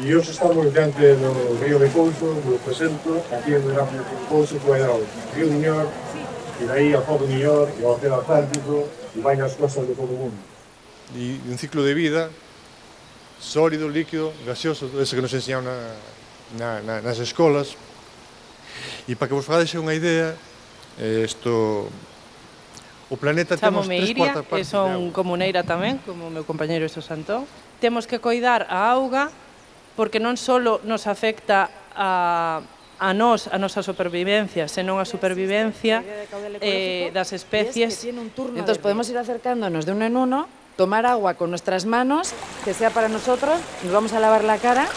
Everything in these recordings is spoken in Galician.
E hoxe estamos diante do río de Couso, do presento, aquí en Gran Couso, que vai dar ao río Miñor, e daí ao Fogo Miñor, e ao Océano Atlántico, e vai nas costas de todo o mundo. E un ciclo de vida sólido, líquido, gaseoso, todo ese que nos enseñaron nas escolas. E para que vos fagades unha idea, o planeta temos Chámome Iria, e son comuneira tamén, como o meu compañeiro Xosé Antón. Temos que coidar a auga porque non só nos afecta a nosa supervivencia, senón a supervivencia das especies. Entonces podemos ir acercándonos de uno en uno, tomar agua con nuestras manos, que sea para nosotros, nos vamos a lavar la cara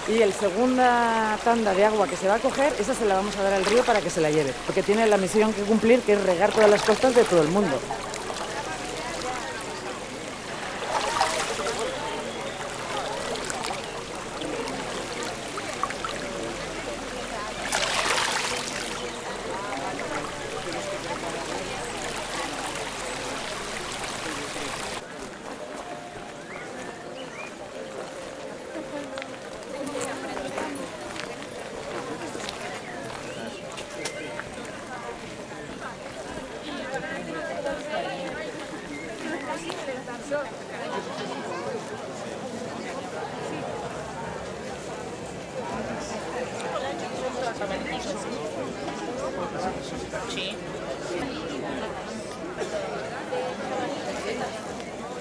y el segunda tanda de agua que se va a coger, esa se la vamos a dar al río para que se la lleve, porque tiene la misión que cumplir, que es regar todas las costas de todo el mundo.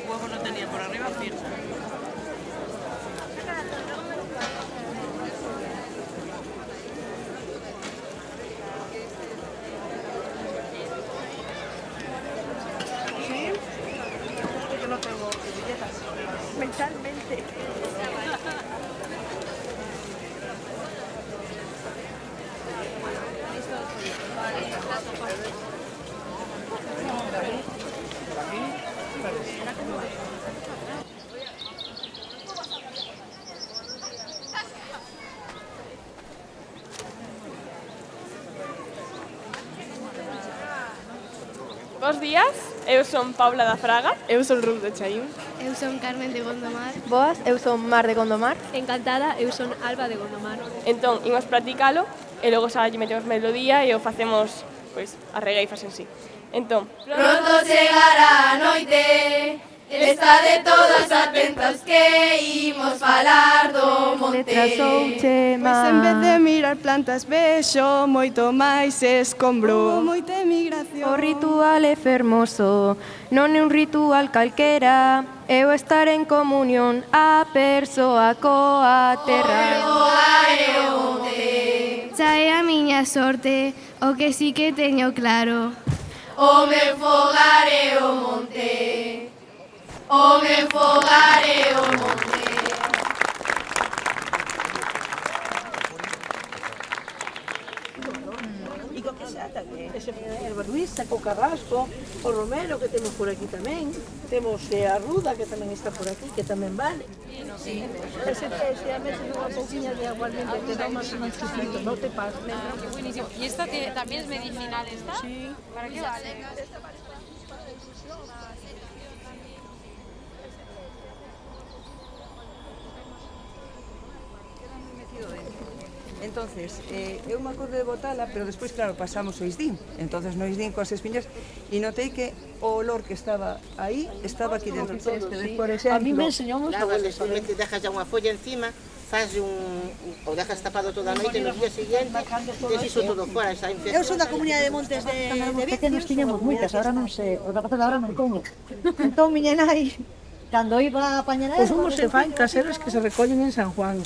Huevo no tenía por arriba, firme. Sí, yo no tengo billetas mentalmente. Bos días, eu son Paula da Fraga. Eu son Ruth de Chaín. Eu son Carmen de Gondomar. Boas, eu son Mar de Gondomar. Encantada, eu son Alba de Gondomar. Entón, imos practicalo e logo xa lle metemos melodía e o facemos, pois, as regueifas en sí. Entón, pronto chegará a noite, estade todas atentas que imos falar do monte. Pois en vez de mirar plantas vexo moito máis escombro. Moita emigración. O ritual é fermoso, non é un ritual calquera, é o estar en comunión a persoa coa terra. O fogar é o monte. Xa é a miña sorte, o que sí que teño claro. O meu fogar é o monte. O meu fogar é o monte. E co que xa tamén, ese erva luisa, co carrasco, o romero que temos por aquí tamén, temos a ruda que tamén está por aquí, que tamén vale. Sí. Ese a meses unha pouquinha de agua al viento, te dá máis chupito, non te pases. Qué buenísimo. ¿Y esta también es medicinal esta? Sí. ¿Para qué vale? Entonces, eu me acordo de botala, pero despois, claro, pasamos o isdín. Entonces, no isdín coas espiñas, e notei que o olor que estaba aí, estaba aquí dentro. Por exemplo, a mí me enseñou uns abuelos. Dejas ya unha folla encima, faz o dejas tapado toda a noite, e nos días seguintes, tes iso todo fora, esa infección. Eu son da comunidade de Montes de Vicios. Tiñamos moitas, agora non sei, os rapaces agora non teño. Entón, miña nai, cando iba a apañar Os humos se fan caseros que se recollen en San Juan.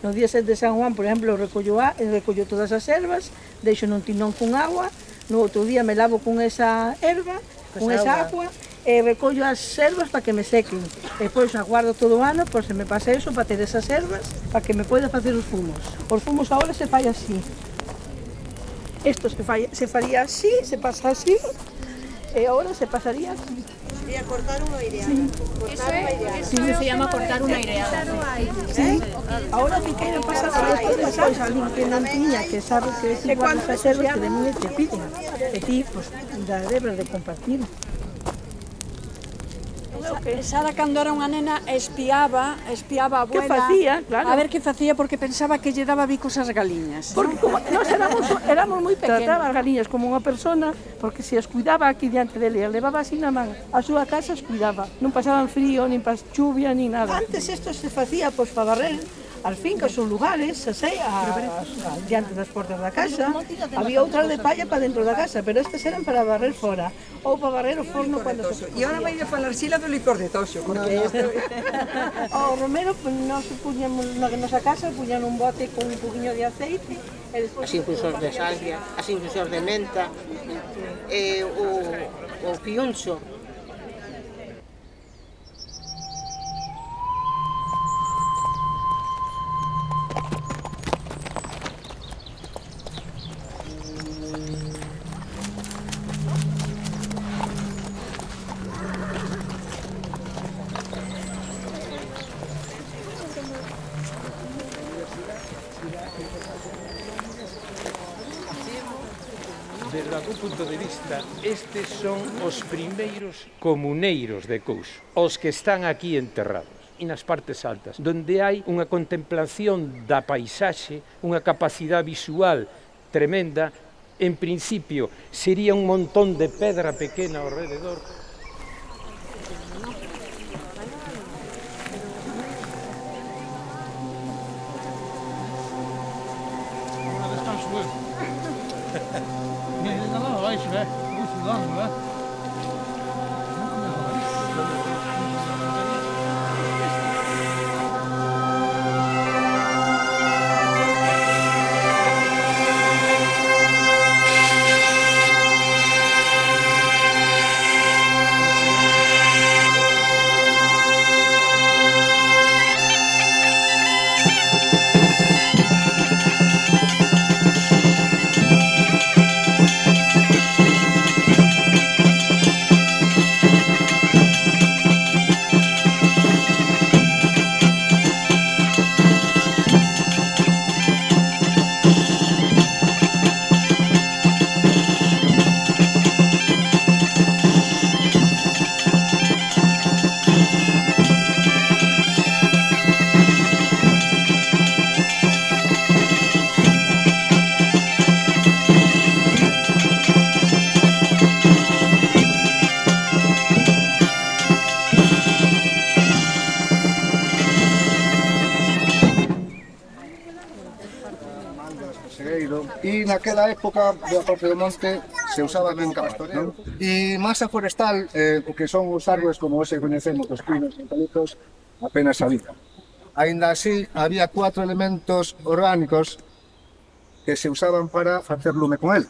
No día 7 de San Juan, por exemplo, recollo todas as ervas, deixo nun tinón con agua, no outro día me lavo con esa erva, con esa agua, e recollo as ervas para que me sequen. E depois aguardo todo o ano, por se me pasa eso, para ter esas ervas, para que me poida facer os fumos. Os fumos agora se fai así. Isto se faría así, se pasa así, e agora se pasaría así. Sería cortar unha aireada. Eso es, sí, se llama cortar una aireada. Sí. Ahora que queiran pasar por esto, despois a alguén non tiña que sabe que es igual as ervas que de mí te piden. E ti, pues, da debes de compartir. Sara, cando era unha nena, espiaba a abuela. Que facía, claro. A ver que facía, porque pensaba que lle daba bicos ás galiñas. Porque como nós éramos moi pequenos. Trataba as galiñas como unha persona, porque se as cuidaba aquí diante dele, levaba así na man, a súa casa as cuidaba. Non pasaban frío, nin pas chuvia, nin nada. Antes isto se facía pois para barrer as fincas ou lugares, así, diante das portas da casa. Había outras de palla para dentro da casa, pero estas eran para barrer fora, ou para barrer o forno cando se... E agora vai a falar Xila do licor de toxo, porque... O romero, nós puñamos na nosa casa, puñan un bote con un poquinho de aceite, as infusores de salvia, as infusores de menta, o piuncho. Desde algún punto de vista, estes son os primeiros comuneiros de Couso, os que están aquí enterrados, e nas partes altas, donde hai unha contemplación da paisaxe, unha capacidade visual tremenda. En principio, sería un montón de pedra pequena ao rededor. E naquela época, boa parte do monte se usaba como pastoreo. E masa forestal, o que son os árboles como ese coñecemos, os pinos e eucaliptos, apenas había. Ainda así, había 4 elementos orgánicos que se usaban para facer lume con el.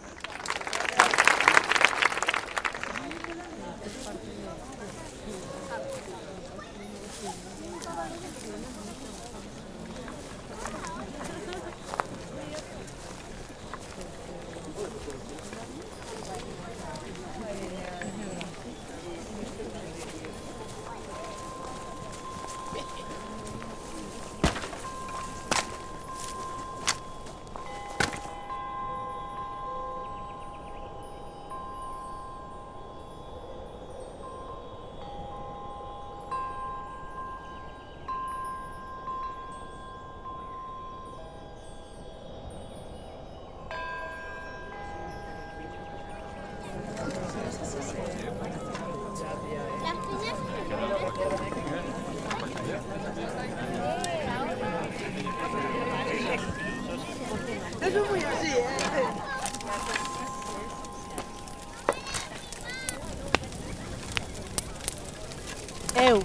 Eu,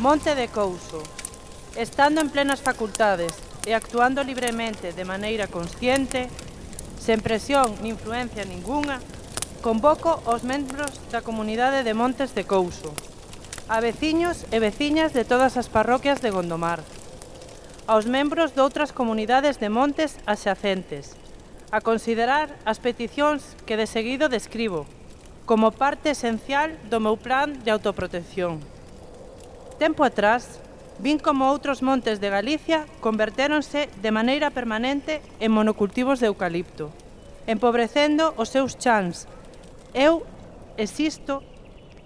Monte de Couso, estando en plenas facultades e actuando libremente de maneira consciente, sen presión ni influencia ningunha, convoco aos membros da comunidade de Montes de Couso, a veciños e veciñas de todas as parroquias de Gondomar, aos membros de outras comunidades de montes axacentes, a considerar as peticións que de seguido describo como parte esencial do meu plan de autoprotección. Tempo atrás, vin como outros montes de Galicia convertéronse de maneira permanente en monocultivos de eucalipto, empobrecendo os seus chans. Eu existo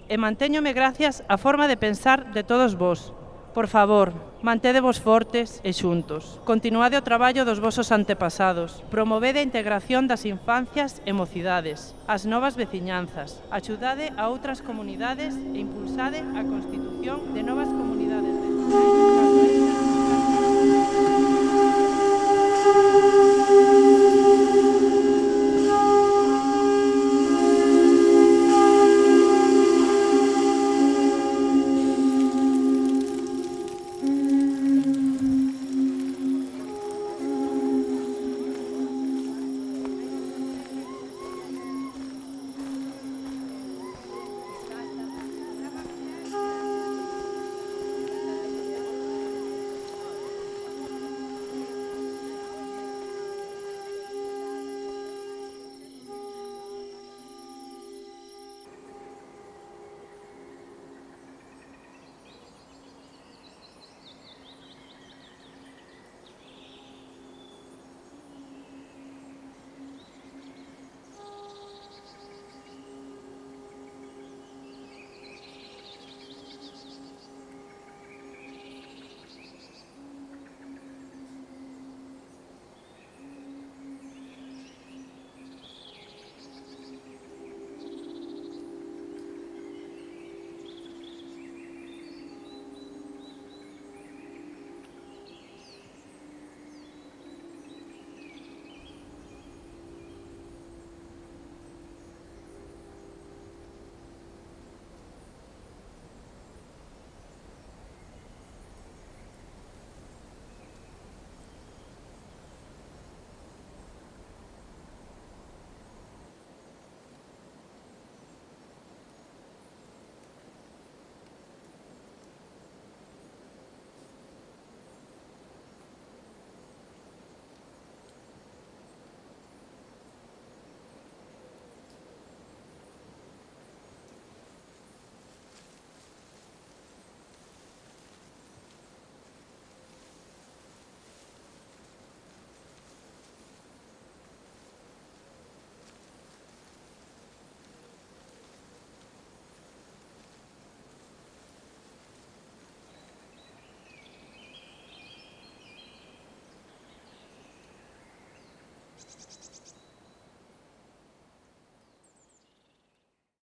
e mantéñome gracias á forma de pensar de todos vós. Por favor, mantédevos fortes e xuntos. Continuade o traballo dos vosos antepasados. Promovede a integración das infancias e mocidades, as novas veciñanzas. Axudade a outras comunidades e impulsade a constitución de novas comunidades veciñais.